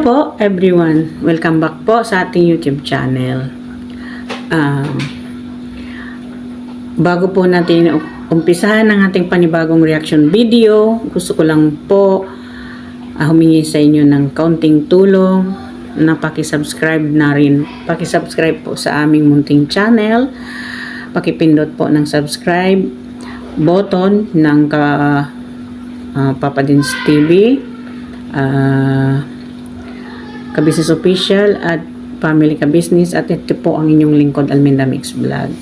po everyone, welcome back po sa ating YouTube channel. Bago po natin umpisahan ang ating panibagong reaction video, gusto ko lang po humingi sa inyo ng kaunting tulong na pakisubscribe na rin. Pakisubscribe po sa aming munting channel. Pakipindot po ng subscribe button ng Papa Dins TV, Ka-Business Official at Family Ka-Business, at ito po ang inyong lingkod, Alminda Mix Vlog.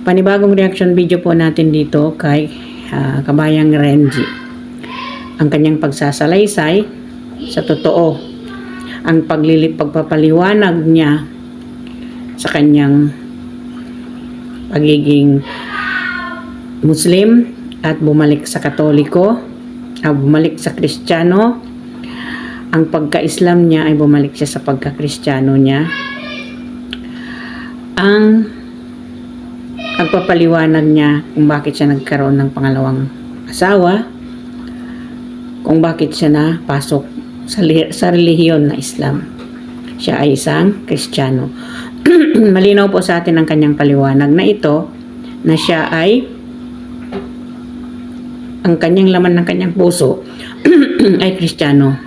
Panibagong reaction video po natin dito kay Kabayang Renji. Ang kanyang pagsasalaysay sa totoo, ang pagpapaliwanag niya sa kanyang pagiging Muslim at bumalik sa Katoliko, bumalik sa Kristiyano. Ang pagka-Islam niya ay bumalik siya sa pagka-Kristiyano niya. Ang pagpapaliwanag niya kung bakit siya nagkaroon ng pangalawang asawa, kung bakit siya napasok sa relihiyon na Islam. Siya ay isang Kristiyano. Malinaw po sa atin ang kanyang paliwanag na ito, na siya ay ang kanyang laman ng kanyang puso ay Kristiyano.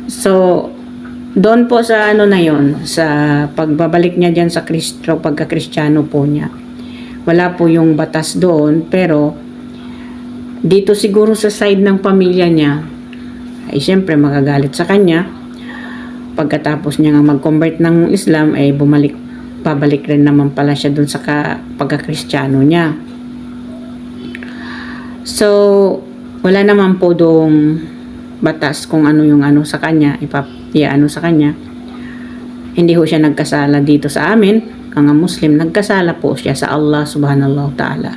So, doon po sa na yon, sa pagbabalik niya diyan sa Kristo, pagka-Kristiyano po niya, wala po yung batas doon, pero dito siguro sa side ng pamilya niya ay siyempre magagalit sa kanya. Pagkatapos niya nga mag-convert ng Islam ay pabalik rin naman pala siya doon sa pagka-Kristiyano niya. So, wala naman po doong batas kung ano yung sa kanya, sa kanya. Hindi ho siya nagkasala dito sa amin, mga Muslim. Nagkasala po siya sa Allah subhanahu wa ta'ala.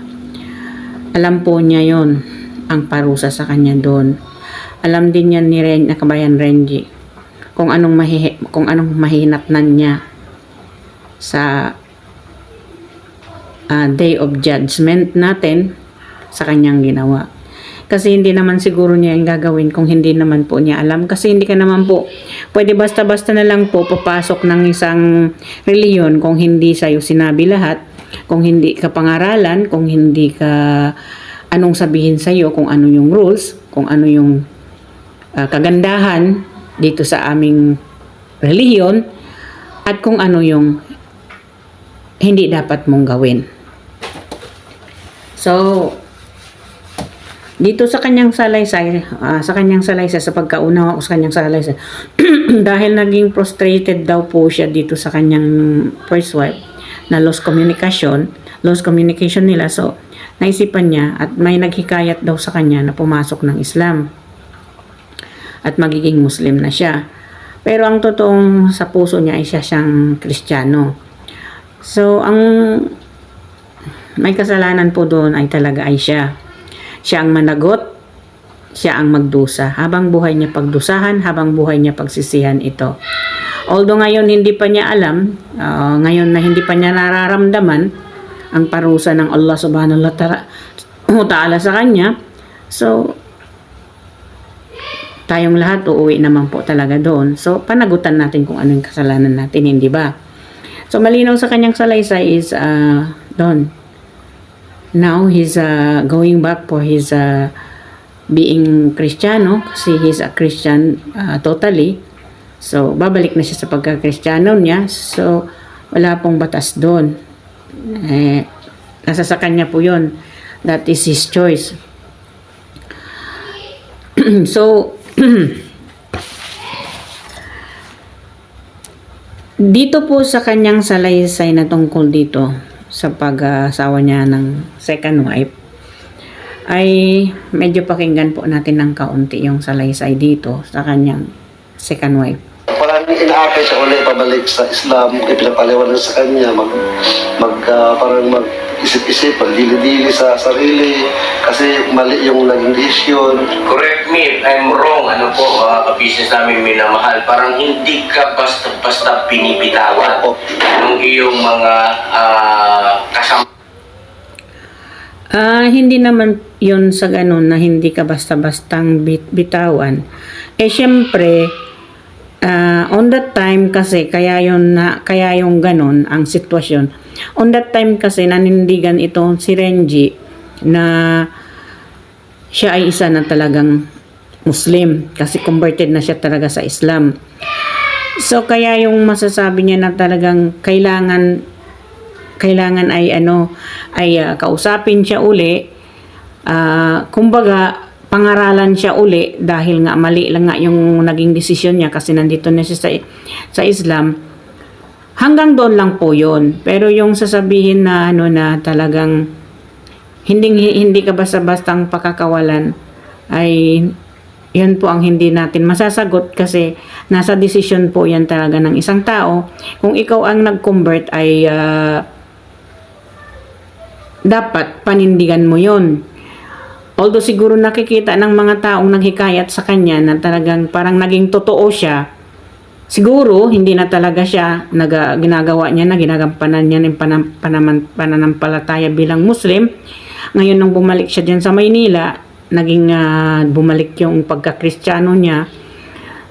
Alam po niya yon, ang parusa sa kanya doon. Alam din yan ni Kabayan Renji kung anong mahinatnan niya sa Day of Judgment natin sa kanyang ginawa. Kasi hindi naman siguro niya yung gagawin kung hindi naman po niya alam. Kasi hindi ka naman po pwede basta-basta na lang po papasok ng isang reliyon kung hindi sa'yo sinabi lahat, kung hindi ka pangaralan, kung hindi ka anong sabihin sa'yo, kung ano yung rules, kung ano yung kagandahan dito sa aming reliyon, at kung ano yung hindi dapat mong gawin. So, dito sa kanyang salaysay, sa pagkaunawa ko sa kanyang salaysay, dahil naging frustrated daw po siya dito sa kanyang first wife, na lost communication nila. So, naisipan niya at may naghikayat daw sa kanya na pumasok ng Islam at magiging Muslim na siya. Pero ang totoong sa puso niya ay siyang Kristiyano. So, ang may kasalanan po doon ay talaga ay siya. Siya ang managot, siya ang magdusa. Habang buhay niya pagdusahan, habang buhay niya pagsisihan ito. Although ngayon hindi pa niya alam, ngayon na hindi pa niya nararamdaman ang parusa ng Allah subhanahu wa ta'ala sa kanya, so tayong lahat uuwi naman po talaga doon. So panagutan natin kung ano yung kasalanan natin, hindi ba? So malinaw sa kanyang salaysay is doon. Now, he's going back for his being Kristiyano, kasi he's a Christian totally. So, babalik na siya sa pagka-Kristiyano niya. So, wala pong batas doon. Nasa sa kanya po yun. That is his choice. So, dito po sa kanyang salaysay na tungkol dito, sa pag-asawa niya ng second wife, ay medyo pakinggan po natin ng kaunti yung salaysay dito sa kanyang second wife. Parang inaakay siya ulit pabalik sa Islam, pinapaliwanag sa kanya, parang mag-isip-isip, pagdili-dili sa sarili, kasi mali yung naging desisyon. Correct me if I'm wrong, ka-business namin minamahal, parang hindi ka basta-basta pinipitawan ng iyong mga kasama. Hindi naman yun sa ganun na hindi ka basta-bastang bitawan. syempre, on that time kasi, kaya yung ganon ang sitwasyon. On that time kasi, nanindigan ito si Renji na siya ay isa na talagang Muslim. Kasi converted na siya talaga sa Islam. So, kaya yung masasabi niya na talagang kailangan ay kausapin siya uli. Kumbaga, pangaralan siya uli dahil nga mali lang nga yung naging desisyon niya kasi nandito na siya sa Islam. Hanggang doon lang po yun. Pero yung sasabihin na na talagang hindi ka basta-bastang pakakawalan ay yun po ang hindi natin masasagot kasi nasa desisyon po yan talaga ng isang tao. Kung ikaw ang nag-convert ay dapat panindigan mo yun. Although siguro nakikita ng mga taong naghikayat sa kanya na talagang parang naging totoo siya, siguro hindi na talaga siya ginagawa niya na ginagampanan niya ng pananampalataya bilang Muslim. Ngayon nang bumalik siya dyan sa Maynila, naging bumalik yung pagka-Kristiyano niya.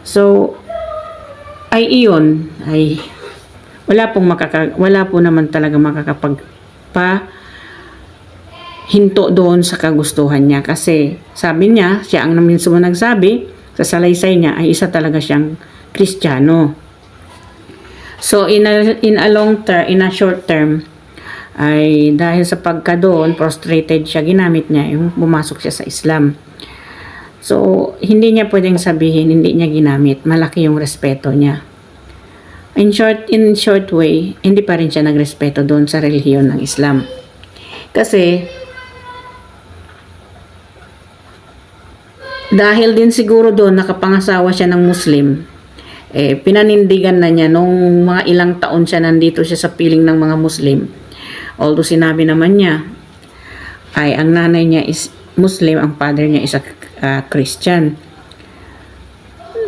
So, ay iyon, ay wala po naman talaga hinto doon sa kagustuhan niya kasi sabi niya, siya ang mismo nagsabi sa salaysay niya ay isa talaga siyang Kristiyano. So in a short term ay dahil sa pagka doon prostrated siya, ginamit niya yung pumasok siya sa Islam. So hindi niya pwedeng sabihin hindi niya ginamit, malaki yung respeto niya. In short way, hindi pa rin siya nagrespeto doon sa relihiyon ng Islam. Kasi dahil din siguro doon nakapangasawa siya ng Muslim, pinanindigan na niya nung mga ilang taon siya nandito siya sa piling ng mga Muslim. Although sinabi naman niya ay ang nanay niya is Muslim, ang father niya is a Christian.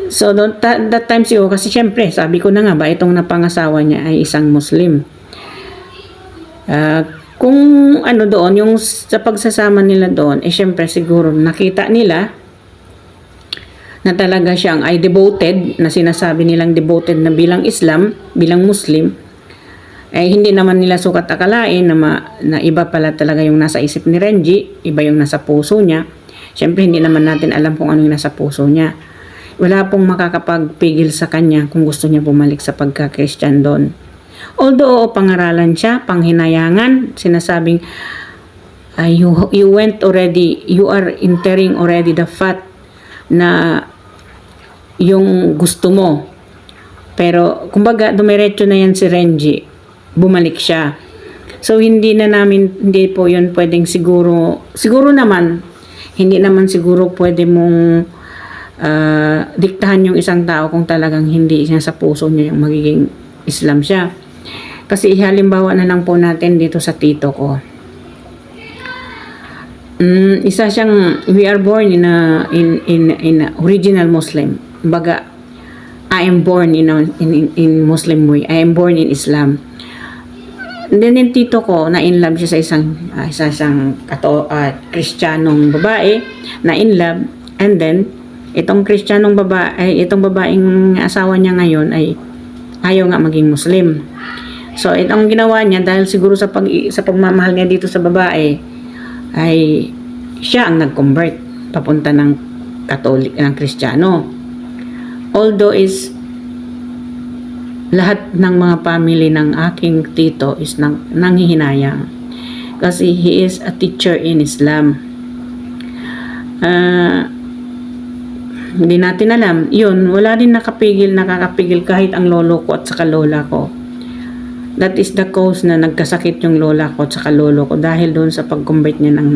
So that time siguro kasi syempre sabi ko na nga ba itong napangasawa niya ay isang Muslim. Kung doon yung sa pagsasama nila doon syempre siguro nakita nila na talaga siyang ay devoted, na sinasabi nilang devoted na bilang Islam, bilang Muslim, ay hindi naman nila sukat akalain na iba pala talaga yung nasa isip ni Renji, iba yung nasa puso niya. Siyempre hindi naman natin alam kung ano yung nasa puso niya. Wala pong makakapagpigil sa kanya kung gusto niya bumalik sa pagka-Christian doon. Although pangaralan siya, panghinayangan, sinasabing you went already, you are entering already the fact na yung gusto mo. Pero kumbaga dumiretso na yan si Renji, bumalik siya. So hindi po yun pwedeng siguro naman hindi naman siguro pwede mong diktahan yung isang tao kung talagang hindi niya sa puso niya yung magiging Islam siya. Kasi halimbawa na lang po natin dito sa tito ko. Isa siyang, we are born in a original Muslim. Baga, I am born in Muslim way. I am born in Islam. Then yung tito ko, na in love siya sa isang Kristiyanong babae, na in love. And then, itong Kristiyanong babae, itong babaeng asawa niya ngayon ay ayaw nga maging Muslim. So, itong ginawa niya dahil siguro sa pagmamahal niya dito sa babae, ay siya ang nag-convert papunta ng Kristiyano. Although is lahat ng mga family ng aking tito is nanghihinayang kasi he is a teacher in Islam. Hindi natin alam. Yun, wala din nakakapigil kahit ang lolo ko at saka lola ko. That is the cause na nagkasakit yung lola ko at saka lolo ko dahil doon sa pag-convert niya ng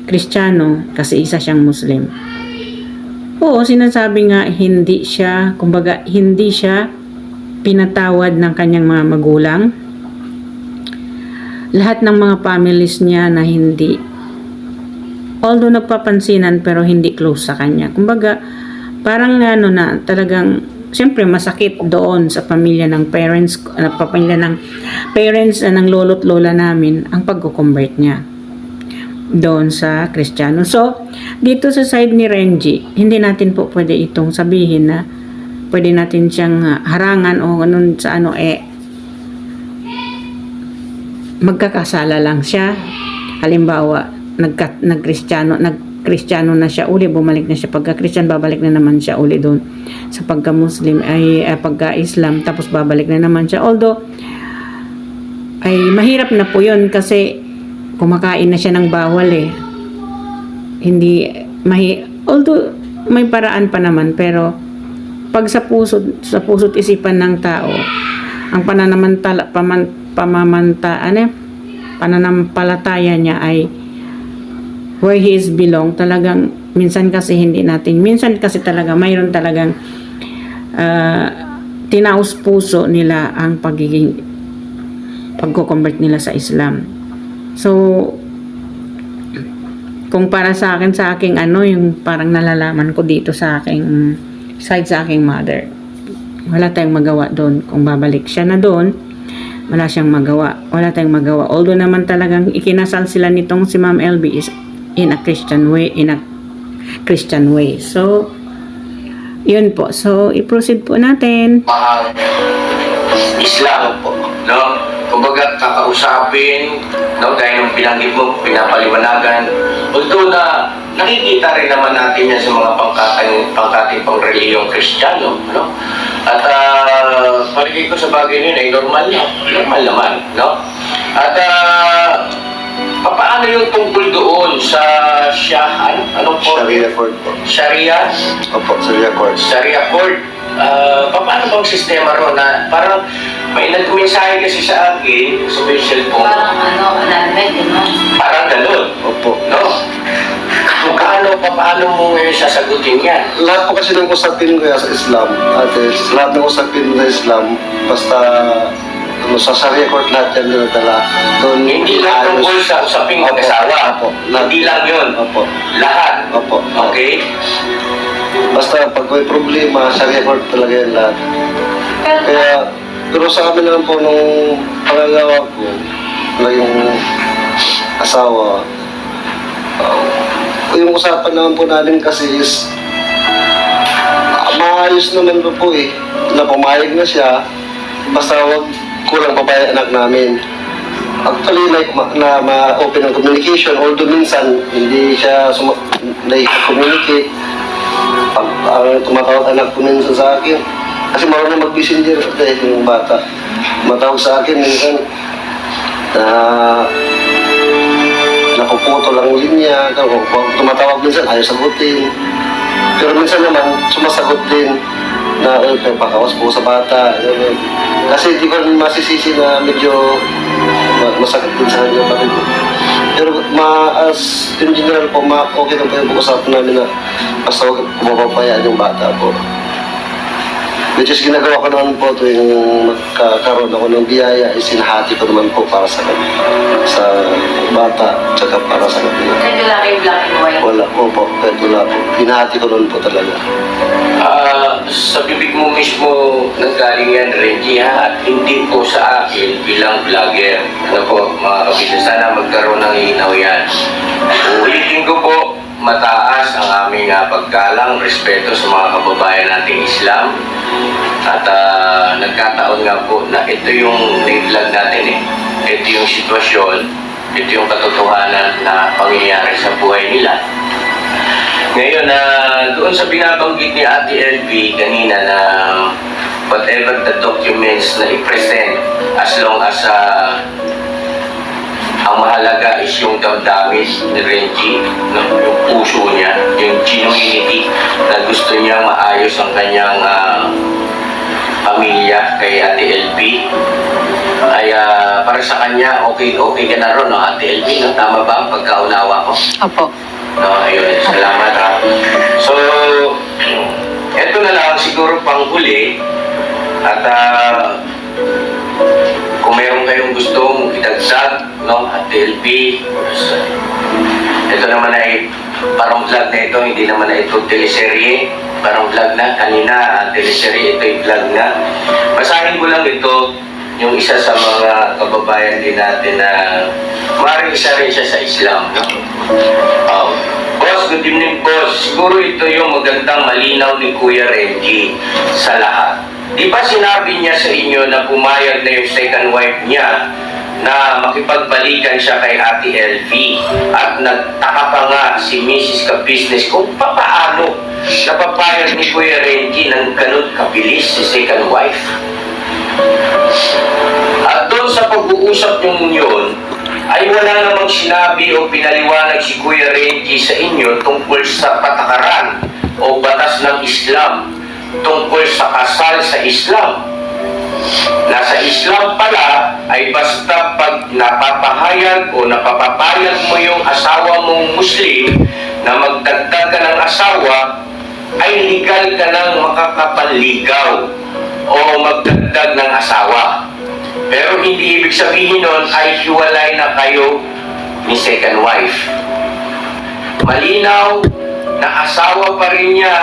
Kristiyano kasi isa siyang Muslim. Oo, sinasabi nga hindi siya pinatawad ng kanyang mga magulang. Lahat ng mga families niya na hindi, although nagpapansinan pero hindi close sa kanya. Kumbaga, parang na talagang siyempre masakit doon sa pamilya ng parents ng lolo't lola namin ang pagko-convert niya. doon sa Kristiyano. So, dito sa side ni Renji, hindi natin po pwede itong sabihin na pwede natin siyang harangan o ganun sa ano, magkakasala lang siya. Halimbawa, nagkristiyano na siya uli, bumalik na siya pagka-Christian, babalik na naman siya uli doon sa pagka-Muslim, pagka-Islam, tapos babalik na naman siya. Although, ay mahirap na po yun kasi kumakain na siya ng bawal although may paraan pa naman, pero pag sa puso't isipan ng tao, ang pananampalataya niya ay where he is belong, talagang minsan kasi talaga mayroon talagang tinaos puso nila ang pagko-convert nila sa Islam. So, kung para sa aking yung parang nalalaman ko dito sa aking side, sa aking mother, wala tayong magawa doon. Kung babalik siya na doon, wala tayong magawa. Although naman talagang ikinasal sila nitong si Ma'am LB is in a Christian way. So, yun po. So, i-proceed po natin. Islam po, no? Kumbaga kakausapin, no? Gaya ng binanggit mo, pinapaliwanagan. Although na nakikita rin naman natin yan sa mga pangkating pangreliyong Kristiyano, no? At paligid ko sa bagay nyo ay normal naman, no? At paano yung tungkol doon sa Shahan? Ano po? Sharia court po. Sharia? Opo, Sharia court. Sharia court. Paano bang sistema ron na parang may nagkumensahe kasi sa akin sa may cellphone? Parang ganun. Opo. No? Paano mo ngayon sasagutin yan? Lahat po kasi ng usapin ko sa Islam, lahat ng usapin ng Islam, basta sa Sharia court lahat yan dinadala. Doon, Hindi lang tungkol sa usaping mag-asawa. Opo. Hindi lang yun. Opo. Lahat. Opo. Okay? Basta pag may problema, Sharia court talaga yan lahat. Pero sa amin naman po nung pangalawa ko, na yung asawa, yung usapan naman po namin kasi is maayos naman po na pumayag na siya, basta wag kulang pa ba yung anak namin. Actually, na ma-open ang communication, although minsan hindi siya communicate. Tumatawag anak ko minsan sa akin, kasi marunong mag-messenger yung bata. Tumatawag sa akin minsan na napuputo lang linya, tumatawag minsan ayaw sagutin, pero minsan naman sumasagot din na pakawas po sa bata. Kasi di ko masisisi na medyo masakit din sa kanya. Pero as in general po, okay lang po yung pag-usapan namin na basta huwag kumapapayaan yung bata po. Which is ginagawa ko naman po ito yung magkakaroon ako ng biyaya, isinahati ko naman po para sa bata, tsaka para sa kanila. Kahit wala kayo black and white? Wala po po, kahit wala po. Hinahati ko naman po talaga. Sa bibig mo mismo nanggaling yan, Renji, ha? At hindi po sa akin bilang vlogger. Ano po, mga kapitid, sana magkaroon ng hinaw yan. Ulitin ko po, mataas ang aming paggalang, respeto sa mga kababayan nating Islam. At nagkataon nga po na ito yung vlog natin Ito yung sitwasyon, ito yung katotohanan na pangyayari sa buhay nila. Ngayon, doon sa binabanggit ni Ate LV kanina na whatever the documents na i-present, as long as ang mahalaga is yung damdamin ni Renji, no? Yung puso niya, yung genuinity na gusto niya maayos ang kanyang pamilya kay Ate LV, ay para sa kanya, okay ka na ron, no, Ate LV, no? Tama ba ang pagkaunawa ko? Opo. No, ayun, salamat ha. So, eto na lang siguro pang huli. At kung meron kayong gustong idagdag, no, at LB, ito naman ay parang vlog na ito, hindi naman na ito teleserye. Parang vlog na, kanina teleserye, ito yung vlog na. Basahin ko lang ito yung isa sa mga kababayan din natin na maaaring isa rin siya sa Islam. No? Boss, good evening boss. Siguro ito yung magandang malinaw ni Kuya Renji sa lahat. Di ba sinabi niya sa inyo na pumayag na yung second wife niya na makipagbalikan siya kay Ate LV at nagtaka pa nga si Mrs. Ka-Business kung paano napapayag ni Kuya Renji ng ganun kabilis si second wife? At doon sa pag-uusap nyo yun, ay wala namang sinabi o pinaliwanag si Kuya Renji sa inyo tungkol sa patakaran o batas ng Islam, tungkol sa kasal sa Islam. Nasa Islam pala ay basta pag napapahayag o napapapayag mo yung asawa mong Muslim na magdagdag ka ng asawa, ay legal ka ng makakapanligaw o magdagdag ng asawa. Pero hindi ibig sabihin nun ay hiwalay na kayo ni second wife. Malinaw na asawa pa rin niya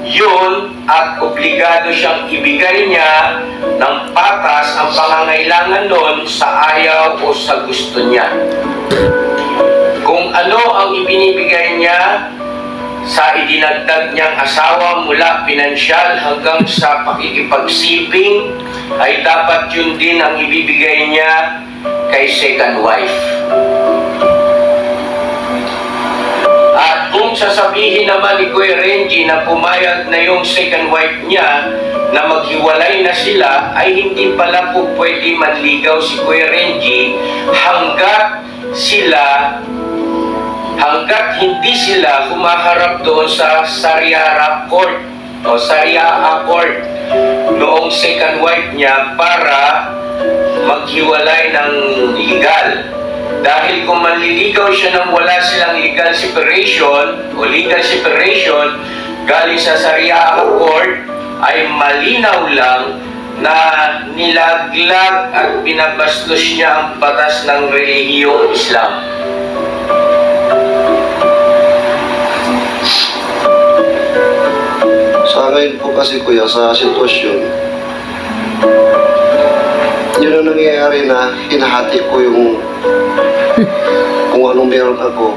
yun at obligado siyang ibigay niya ng patas ang pangangailangan nun sa ayaw o sa gusto niya. Kung ano ang ibinibigay niya sa idinagdag niyang asawa mula pinansyal hanggang sa pakikipagsiping, ay dapat yun din ang ibibigay niya kay second wife. At kung sasabihin naman ni Kuya Renji na pumayag na yung second wife niya na maghiwalay na sila, ay hindi pala po pwede manligaw si Kuya Renji hanggat hindi sila humaharap doon sa Sharia Court o Sharia Court noong second wife niya para maghiwalay ng legal. Dahil kung manliligaw siya nang wala silang legal separation galing sa Sharia Court, ay malinaw lang na nilaglag at binabastos niya ang batas ng relihiyong Islam. Sa ngayon po kasi kuya, sa sitwasyon, yun ang nangyayari na hinahati ko yung kung anong meron ako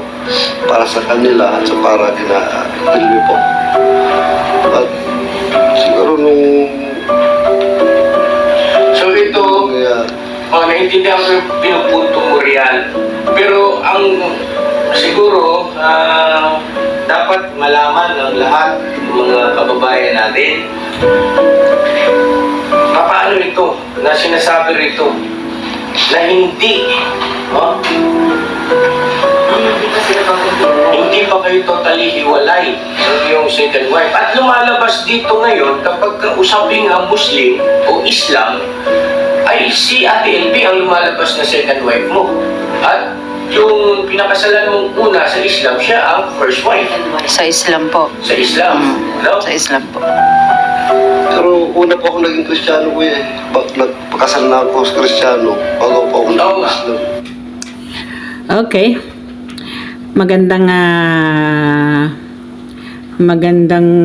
para sa kanila at sa para kina Elvi po. At siguro nung So ito, naiintindihan ko yung pinupunto mo riyan. Pero ang siguro, dapat malaman ng lahat ng mga kababayan natin paano ito na sinasabi rito na hindi hindi pa kayo totally hiwalay ng iyong second wife. At lumalabas dito ngayon kapag usaping ang Muslim o Islam, ay si Ate LV ang lumalabas na second wife mo. At yung pinakasalan mong una sa Islam, siya ang first wife. Sa Islam po. Sa Islam. No? Sa Islam po. pero una po ako naging Kristiyano kuya eh. Nagpakasal na ako sa Kristiyano bago po ako naging Islam. Okay. Magandang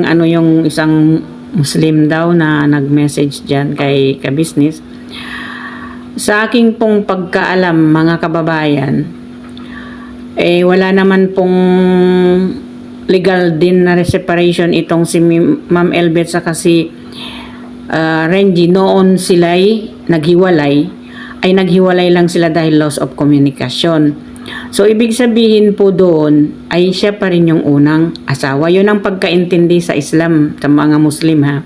ano yung isang Muslim daw na nag-message dyan kay Ka-Business. Sa aking pong pagkaalam, mga kababayan, wala naman pong legal din na separation itong si Ma'am Elbet sa kasi Renji. Noon sila'y naghiwalay, ay naghiwalay lang sila dahil loss of communication. So, ibig sabihin po doon ay siya pa rin yung unang asawa. Yun ang pagkaintindi sa Islam, sa mga Muslim ha.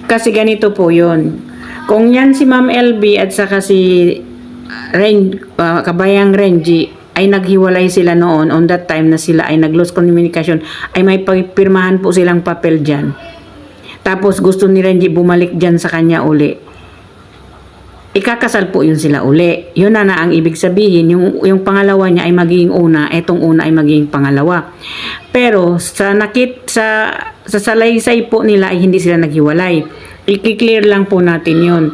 Kasi ganito po yun. Kung yan si Ma'am LB at saka si Kabayang Renji ay naghiwalay sila noon, on that time na sila ay nag-lost communication, ay may pirmahan po silang papel dyan. Tapos gusto ni Renji bumalik dyan sa kanya uli. Ikakasal po yun sila uli. Yun na ang ibig sabihin, yung pangalawa niya ay magiging una, etong una ay magiging pangalawa. Pero sa salaysay po nila ay hindi sila naghiwalay. I-clear lang po natin yun.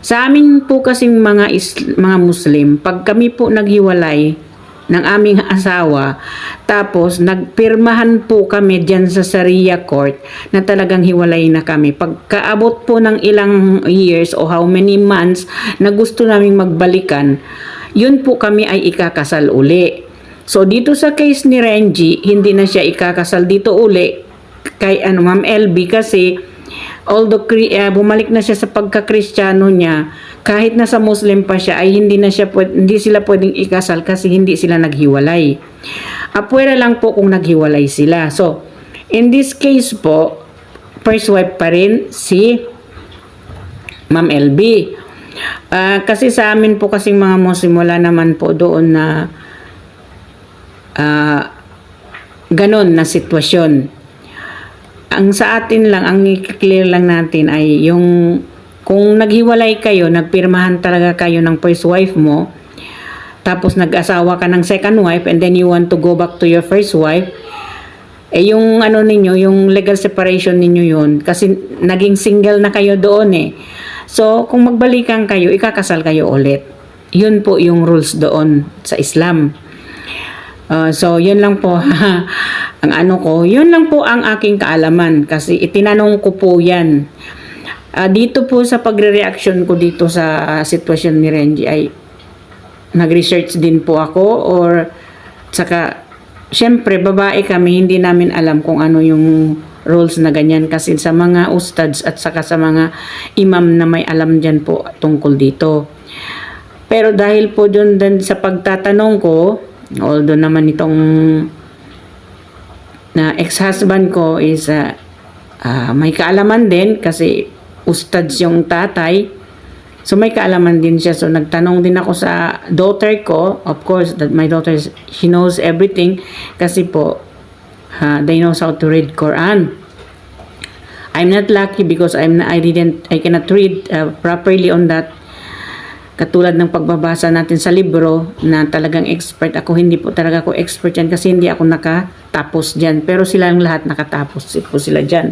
Sa amin po kasing mga Muslim, pag kami po naghiwalay, ng aming asawa. Tapos, nagpirmahan po kami dyan sa Sharia Court na talagang hiwalay na kami. Pagkaabot po ng ilang years o how many months na gusto naming magbalikan, yun po kami ay ikakasal uli. So, dito sa case ni Renji, hindi na siya ikakasal dito uli kay Ma'am LB kasi although bumalik na siya sa pagka-Kristiyano niya, kahit nasa Muslim pa siya ay hindi sila pwedeng ikasal kasi hindi sila naghiwalay. Apwera lang po kung naghiwalay sila. So, in this case po, first wife pa rin si Ma'am LB. Kasi sa amin po kasing mga Muslim, wala naman po doon na ganon na sitwasyon. Ang sa atin lang, ang i-clear lang natin ay yung kung naghiwalay kayo, nagpirmahan talaga kayo ng first wife mo, tapos nag-asawa ka ng second wife and then you want to go back to your first wife, yung ninyo, yung legal separation ninyo yun, kasi naging single na kayo doon eh. So, kung magbalikan kayo, ikakasal kayo ulit. Yun po yung rules doon sa Islam. So, yun lang po ang yun lang po ang aking kaalaman kasi itinanong ko po yan. Dito po sa pagre-reaction ko dito sa sitwasyon ni Renji ay nag-research din po ako or saka syempre babae kami, hindi namin alam kung ano yung rules na ganyan kasi sa mga ustads at saka sa mga imam na may alam dyan po tungkol dito. Pero dahil po dun sa pagtatanong ko, although naman itong na ex-husband ko is may kaalaman din kasi ustads yung tatay. So may kaalaman din siya. So nagtanong din ako sa daughter ko. Of course, that my daughter, she knows everything kasi po they knows how to read Quran. I'm not lucky because I cannot read properly on that. Katulad ng pagbabasa natin sa libro na talagang expert ako, hindi po talaga ako expert yan kasi hindi ako nakatapos dyan. Pero silang lahat nakatapos po sila dyan.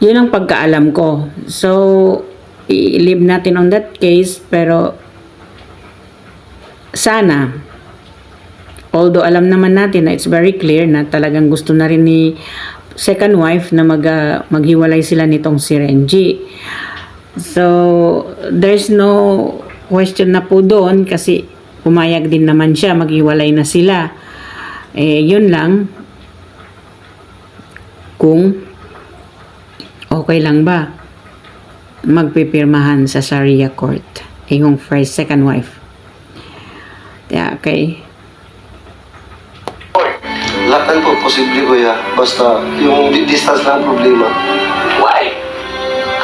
Yun ang pagkaalam ko. So, i-leave natin on that case, pero sana, although alam naman natin na it's very clear na talagang gusto na rin ni second wife na maghiwalay sila nitong si Renji. So, there's no question na po doon kasi pumayag din naman siya, maghiwalay na sila. Yun lang, kung okay lang ba magpipirmahan sa Sharia Court yung second wife. Yeah, okay. Lahat po, posible kuya. Basta yung distance lang ang problema. Why?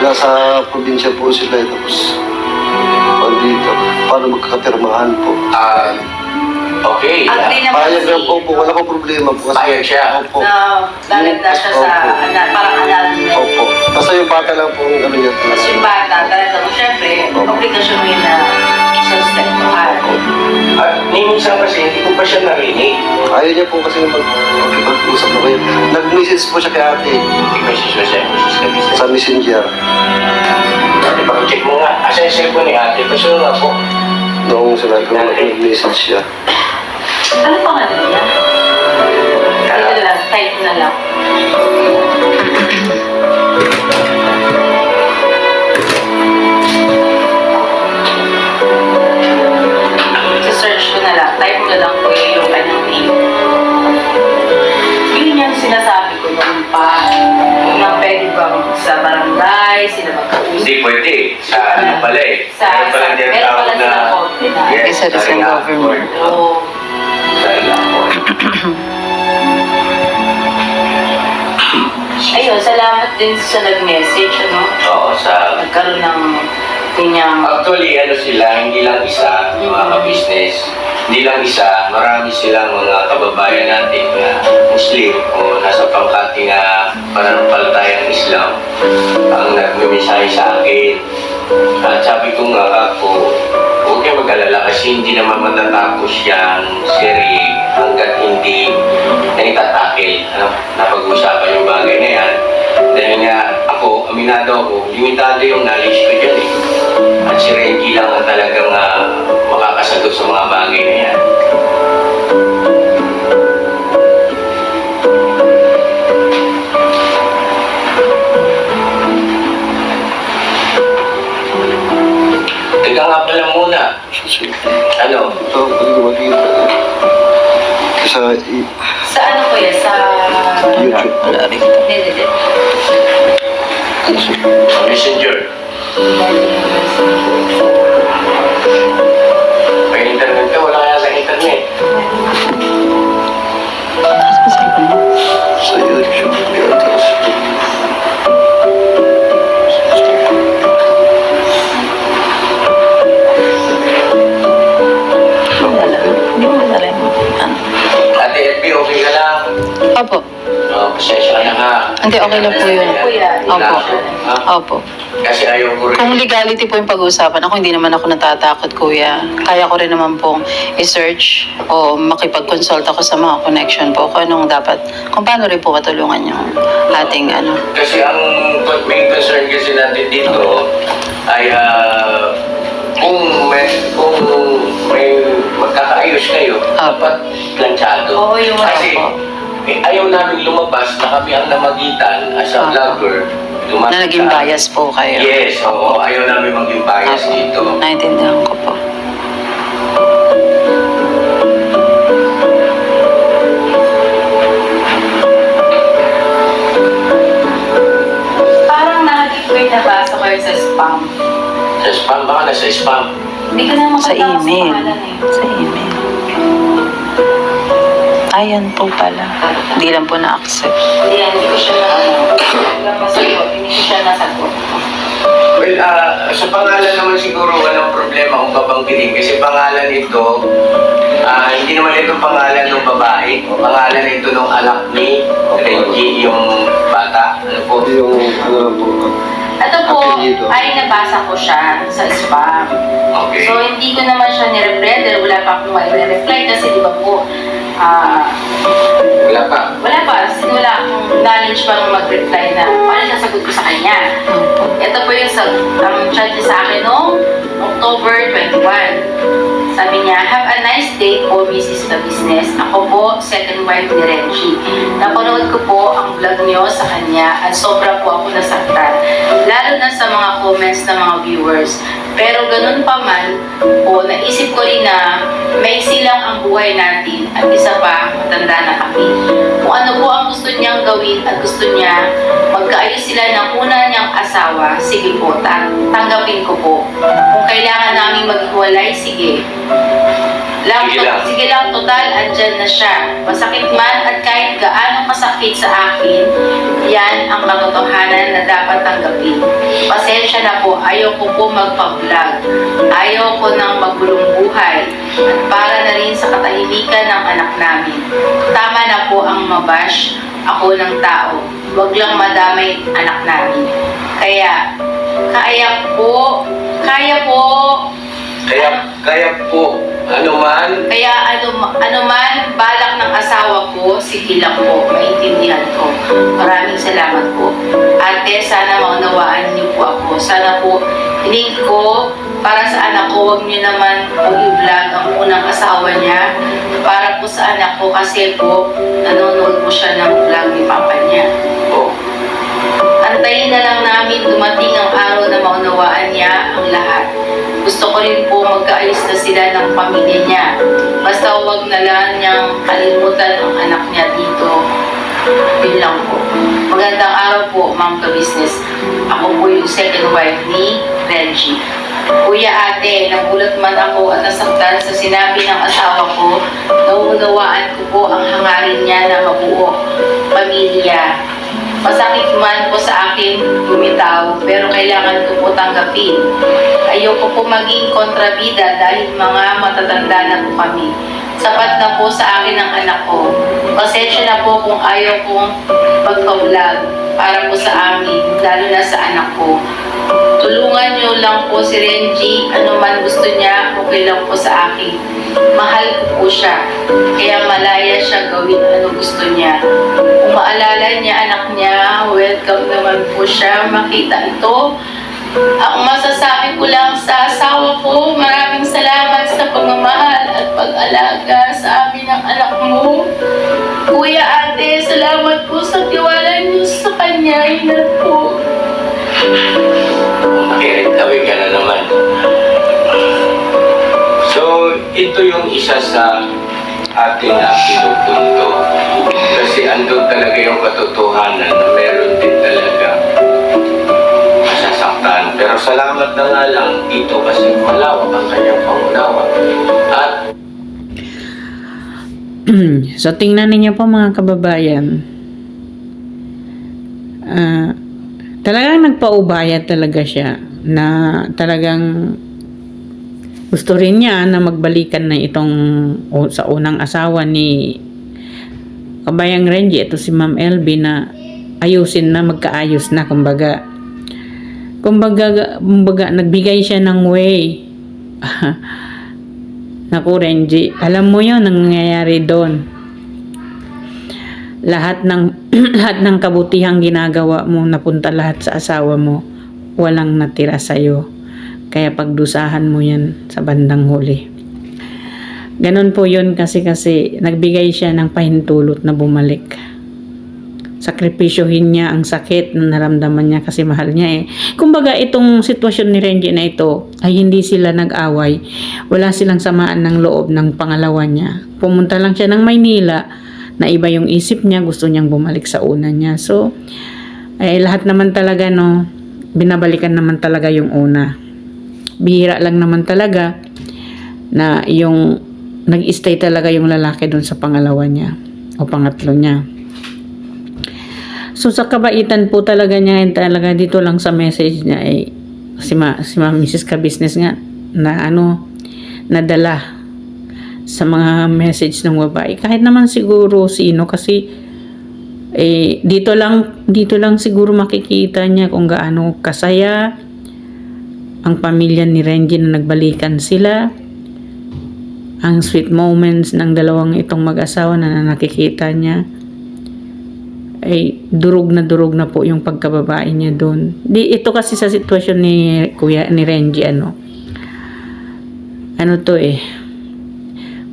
Nasa probinsya po sila tapos dito. Paano magkakapirmahan po? Okay. Agree naman Payag lang po, wala pong problema po. Payag siya. Opo. na lalagda siya sa parang anal niya. Opo. Basta yung bata lang po ang niya Tapos yung bata, talaga mo, syempre, obligasyon mo yun na sustentuhan. At minsan kasi hindi ko pa siya narinig. Ayaw niya po kasi mag-usap na kayo. Nag-message po siya kay ate I-message mo siya, message ka business. sa messenger. Pag-check mo nga, asa yung cellphone ni ate, pasunod nga po. Noong sinabi ko mag-message siya. Ano pangalan niya? Dito na lang, type na lang. Search ko na lang, type ko na lang po yung kanyang name. Yun yung sinasabi ko noon pa, na pwede bang sa barangay, sila magkausap. Hindi pwede. Sa ano pala eh. Sa- Meron pala sa- din meron tawag pala silang konti na. Yes, Isa rin sa Sharia government. court. Oo. Sharia court. Ayun, salamat din sa nag-message, ano? Oo, sa... Nagkaroon ng kanyang... Actually, ano sila, hindi lang isa, mga ka-business. Hindi lang isa, marami silang mga kababayan natin na Muslim o nasa pangkating pananampalatayang Islam ang nagmimisahe sa akin. At sabi ko nga ako, huwag kayo mag-alala kasi hindi naman matatapos yan, Siri, hanggat hindi naitatakil. Napag-usapan yung bagay na yan. Dahil nga ako, aminado ako, limitado yung knowledge ko dyan eh. At si Renji lang ang talagang makakasagot sa mga bagay na yan. Teka nga pala muna. Ano? Ito, magkita. Sa Sa ano po yan? Sa... YouTube. Hindi. Messenger. May internet ka, wala kaya sa internet. Sa YouTube. Hindi mo madala yung Ate FB, okay ka lang? Opo. Oh, pasensya ka na ha. Hindi, okay lang po yun. Opo. Ha? Opo. Kasi ayaw ko rin. Kung legality po yung pag-uusapan, ako hindi naman ako natatakot, kuya. Kaya ko rin naman pong i-search o makipag-consult ako sa mga connection po kung anong dapat, kung paano rin po matulungan yung ating ano. Kasi ang main concern kasi natin dito ay kung may magkakaayos kayo, dapat planchado. Oo, yung Kasi opo. ayaw namin lumabas na kami ang namagitan as a Opo. vlogger. Na naging bias po kayo. Yes, oo. Ayaw namin maging bias Opo. dito. Naintindihan ko po. Parang nakikita nabasa ko yun sa spam. Sa spam, baka nasa spam. Hindi ko na Sa makatama email. pangalan eh. Sa email. Ayan po pala. Hindi lang po na-accept. Hindi ko siya nasagot. Hindi ko siya nasagot. Well, sa pangalan naman siguro walang problema kung babanggitin kasi pangalan ito, hindi naman ito pangalan ng babae. Pangalan ito ng anak ni Renji, yung bata. Ano po? Yung ano lang po. Ito po, Apelyido. ay nabasa ko siya sa spam. Okay. So, hindi ko naman siya nire-reply dahil wala pa akong i-reply kasi di ba po, Wala pa. wala pa, wala akong knowledge pang mag-reply na paano sasagot ko sa kanya. Ito po yung chat niya sa akin noong October 21. Sabi niya, have a nice day po, Mrs. The Business. Ako po, second wife ni Renji. Napanood ko po ang vlog niyo sa kanya at sobra po ako nasaktan. Lalo na sa mga comments ng mga viewers. Pero ganun pa man po, naisip ko rin na maiksi lang ang buhay natin at isa pa, matanda na kami. Kung ano po ang gusto niyang gawin at gusto niya, magkaayos sila ng una niyang asawa, sige po, tanggapin ko po. Kung kailangan namin maghiwalay, sige. Sige lang, total, andyan na siya. Masakit man at kahit gaano kasakit sa akin, yan ang katotohanan na dapat tanggapin. Pasensya na po, ayaw ko po magpa-vlog. Ayaw ko nang magulong buhay. At para na rin sa katahimikan ng anak namin. Tama na po ang mabash ako ng tao. Huwag lang madamay anak namin. Kaya ano man balak ng asawa ko, sige lang po, maintindihan ko. Maraming salamat po. Ate, sana maunawaan niyo po ako. Sana po, hiling ko para sa anak ko, huwag niyo naman po i-vlog ang unang asawa niya. Para po sa anak ko, kasi po, nanonood po siya ng vlog ni papa niya. Antayin na lang namin dumating ang araw na maunawaan niya ang lahat. Gusto ko rin po magkaayos na sila ng pamilya niya. Basta huwag na lang niyang kalimutan ang anak niya dito. Yun lang po. Magandang araw po, Ma'am Ka-Business. Ako po yung second wife ni Renji. Kuya ate, nagulat man ako at nasaktan sa sinabi ng asawa ko. Nauunawaan ko po ang hangarin niya na mabuo pamilya. Masakit man po sa akin bumitaw, pero kailangan ko po tanggapin. Ayoko po maging kontrabida dahil mga matatanda na po kami. Sapat na po sa akin ang anak ko. Pasensya na po kung ayaw kong magpa-vlog para po sa amin, lalo na sa anak ko. Tulungan niyo lang po si Renji, ano man gusto niya, okay lang po sa akin. Mahal ko po siya, kaya malaya siya gawin ano gusto niya. Kung maalala niya anak niya, welcome naman po siya makita ito. Ang masasabi ko lang sa asawa ko, maraming salamat sa pagmamahal at pag-alaga sa amin ng anak mo. Kuya ate, salamat po sa tiwala niyo sa kanya. Ingat po. Makirit, tawid ka na naman. ito yung isa sa atin na pinupunto. Kasi andun talaga yung katotohanan na meron din talaga masasaktan. Pero salamat na nga lang dito kasi malawak ang kanyang pangunawa. At So, tingnan ninyo po mga kababayan. Talagang nagpaubaya talaga siya na talagang gusto rin niya na magbalikan na itong sa unang asawa ni Kabayang Renji, ito si Ma'am LB, na ayusin na, magkaayos na, kumbaga nagbigay siya ng way. Naku Renji, alam mo yun ang nangyayari doon. Lahat ng kabutihang ginagawa mo, napunta lahat sa asawa mo, walang natira sa'yo. Kaya pagdusahan mo yan sa bandang huli. Ganon po yun kasi nagbigay siya ng pahintulot na bumalik. Sakripisyohin niya ang sakit na naramdaman niya kasi mahal niya eh. Kumbaga itong sitwasyon ni Renji na ito ay hindi sila nag-away. Wala silang samaan ng loob ng pangalawa niya. Pumunta lang siya ng Maynila na iba yung isip niya, gusto niyang bumalik sa una niya. So, lahat naman talaga binabalikan naman talaga yung una. Bihira lang naman talaga na yung nag-stay talaga yung lalaki doon sa pangalawa niya o pangatlo niya. So sa kabaitan po talaga niya, talaga dito lang sa message niya ay si Mrs. Ka-Business nga na nadala sa mga message ng babae. Kahit naman siguro sino kasi dito lang siguro makikita niya kung gaano kasaya ang pamilya ni Renji na nagbalikan sila. Ang sweet moments ng dalawang itong mag-asawa na nakikita niya. Ay durog na po yung pagkababae niya doon. Ito kasi sa sitwasyon ni Renji,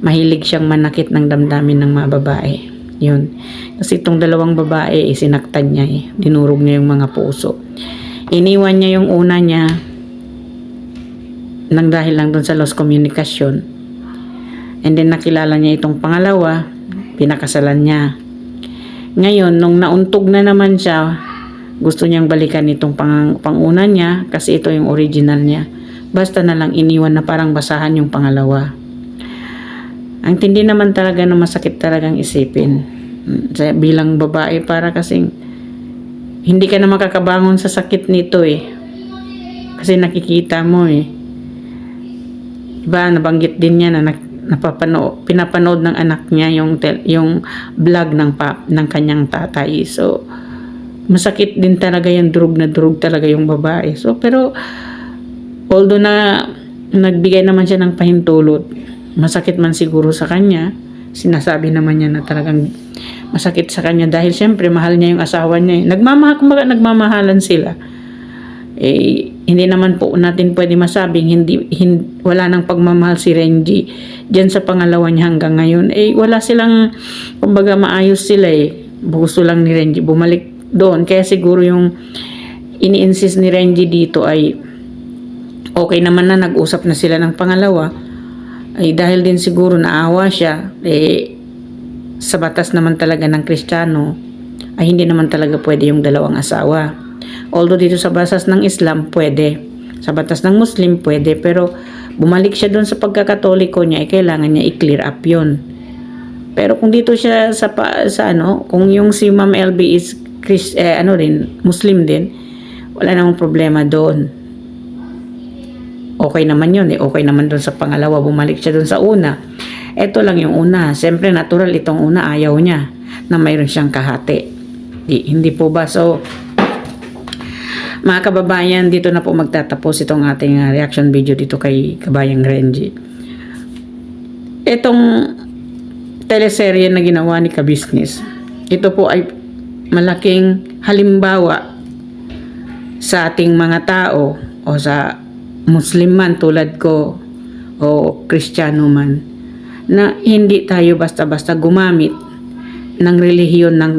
mahilig siyang manakit ng damdamin ng mga babae. Yun. Kasi itong dalawang babae, sinaktan niya dinurog niya yung mga puso. Iniwan niya yung una niya nang dahil lang doon sa lost communication. And then nakilala niya itong pangalawa, pinakasalan niya. Ngayon, nung nauntog na naman siya, gusto niyang balikan itong panguna niya kasi ito yung original niya. Basta na lang iniwan na parang basahan yung pangalawa. Ang tindi naman talaga na masakit talagang isipin. Bilang babae para kasing hindi ka na makakabangon sa sakit nito Kasi nakikita mo Diba, nabanggit din niya na pinapanood ng anak niya yung vlog ng kanyang tatay. So, masakit din talaga yan, durog na durog talaga yung babae. So, pero, although na nagbigay naman siya ng pahintulot, masakit man siguro sa kanya, sinasabi naman niya na talagang masakit sa kanya dahil siyempre mahal niya yung asawa niya. Nagmamahalan sila. Hindi naman po natin pwede masabing wala nang pagmamahal si Renji diyan sa pangalawa niya hanggang ngayon. Wala silang, kumbaga maayos sila Gusto lang ni Renji bumalik doon. Kaya siguro yung ini-insist ni Renji dito ay okay naman na nag-usap na sila ng pangalawa. Dahil din siguro naawa siya. Sa batas naman talaga ng Kristiyano ay hindi naman talaga pwede yung dalawang asawa. Although dito sa batas ng Islam, pwede. Sa batas ng Muslim, pwede. Pero bumalik siya doon sa pagkakatoliko niya, kailangan niya i-clear up yun. Pero kung dito siya kung yung si Ma'am LB is Muslim din, wala namang problema doon. Okay naman yun Okay naman doon sa pangalawa, bumalik siya doon sa una. Ito lang yung una. Siyempre, natural itong una, ayaw niya na mayroon siyang kahati. Hindi po ba? So, mga kababayan, dito na po magtatapos itong ating reaction video dito kay Kabayang Renji. Itong teleserye na ginawa ni Ka-Business, ito po ay malaking halimbawa sa ating mga tao o sa Muslim man tulad ko o Kristiyano man na hindi tayo basta-basta gumamit ng relihiyon ng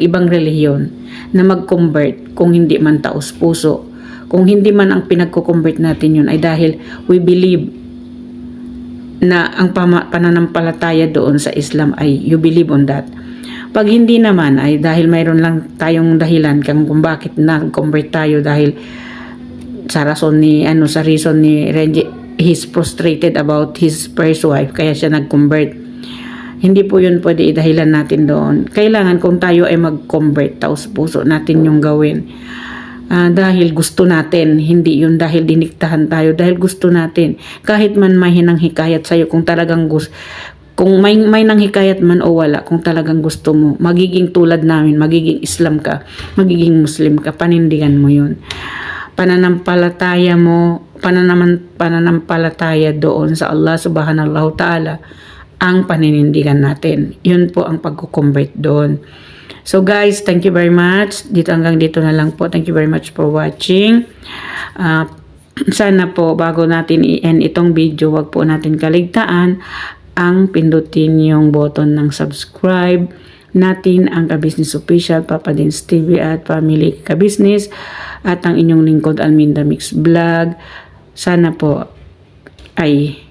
ibang relihiyon na mag-convert kung hindi man taos puso. Kung hindi man ang pinagko-convert natin yun ay dahil we believe na ang pananampalataya doon sa Islam ay you believe on that. Pag hindi naman ay dahil mayroon lang tayong dahilan kung bakit nag-convert tayo dahil sa reason ni Reggie, he's frustrated about his first wife kaya siya nag-convert. Hindi po yun pwede idahilan natin doon. Kailangan kung tayo ay mag-convert, taos puso natin yung gawin. Dahil gusto natin, hindi yun dahil diniktahan tayo, dahil gusto natin. Kahit man may hinanghikayat sa'yo, kung talagang gusto, kung may nanghikayat man o wala, kung talagang gusto mo, magiging tulad namin, magiging Islam ka, magiging Muslim ka, panindigan mo yun. Pananampalataya mo, pananampalataya doon sa Allah subhanahu ta'ala, ang paninindigan natin. Yun po ang pagko-convert doon. So guys, thank you very much. Hanggang dito na lang po. Thank you very much for watching. Sana po, bago natin i-end itong video, wag po natin kaligtaan ang pindutin yung button ng subscribe natin, ang Ka-Business Official, Papa Dins TV at Family Ka-Business, at ang inyong lingkod Alminda Mix Vlog. Sana po ay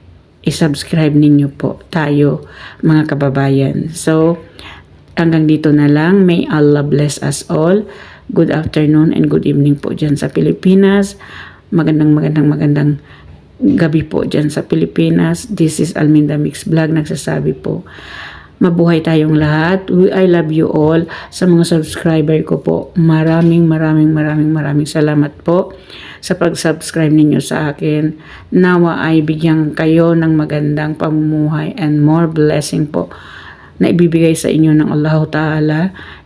i-subscribe ninyo po tayo, mga kababayan. So, hanggang dito na lang. May Allah bless us all. Good afternoon and good evening po dyan sa Pilipinas. Magandang gabi po dyan sa Pilipinas. This is Alminda Mix Vlog nagsasabi po. Mabuhay tayong lahat. I love you all. Sa mga subscriber ko po, maraming salamat po sa pag-subscribe ninyo sa akin. Nawa ay bigyan kayo ng magandang pamumuhay and more blessing po na ibibigay sa inyo ng Allah Ta'ala.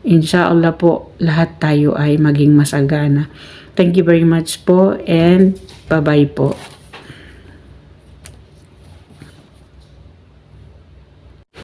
Inshallah po, lahat tayo ay maging masagana. Thank you very much po and bye-bye po.